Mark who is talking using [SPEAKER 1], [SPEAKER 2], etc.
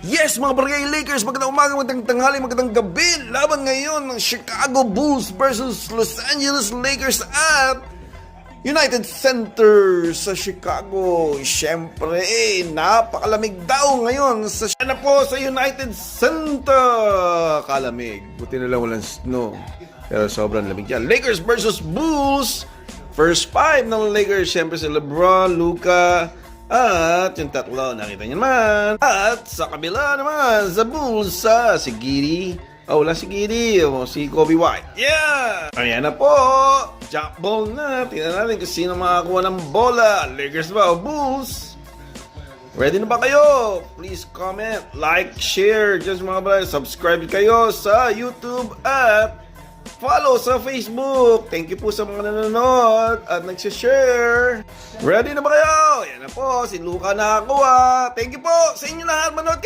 [SPEAKER 1] Yes, mga barangay Lakers, magandang umaga, magandang tanghali, magandang gabi. Laban ngayon ng Chicago Bulls versus Los Angeles Lakers at United Center sa Chicago. Siyempre, napakalamig daw ngayon na po sa United Center. Kalamig. Buti na lang walang snow. Pero sobrang lamig yan. Lakers versus Bulls. First five ng Lakers. Siyempre si LeBron, Luka, at yung tatlo, nakita niyo naman. At sa kabila naman, sa Bulls, si Giddey. Wala si Giddey. Si Kobe White. Yeah! Ayan na po. Jump ball na. Tingnan natin kung sino makakuha ng bola. Lakers ba o Bulls? Ready na ba kayo? Please comment, like, share. Just mga brother, subscribe kayo sa YouTube at follow sa Facebook. Thank you po sa mga nanonood at nagsishare. Ready na ba kayo? Yan na po, si Luka nakakuha. Thank you po sa inyo lahat manood.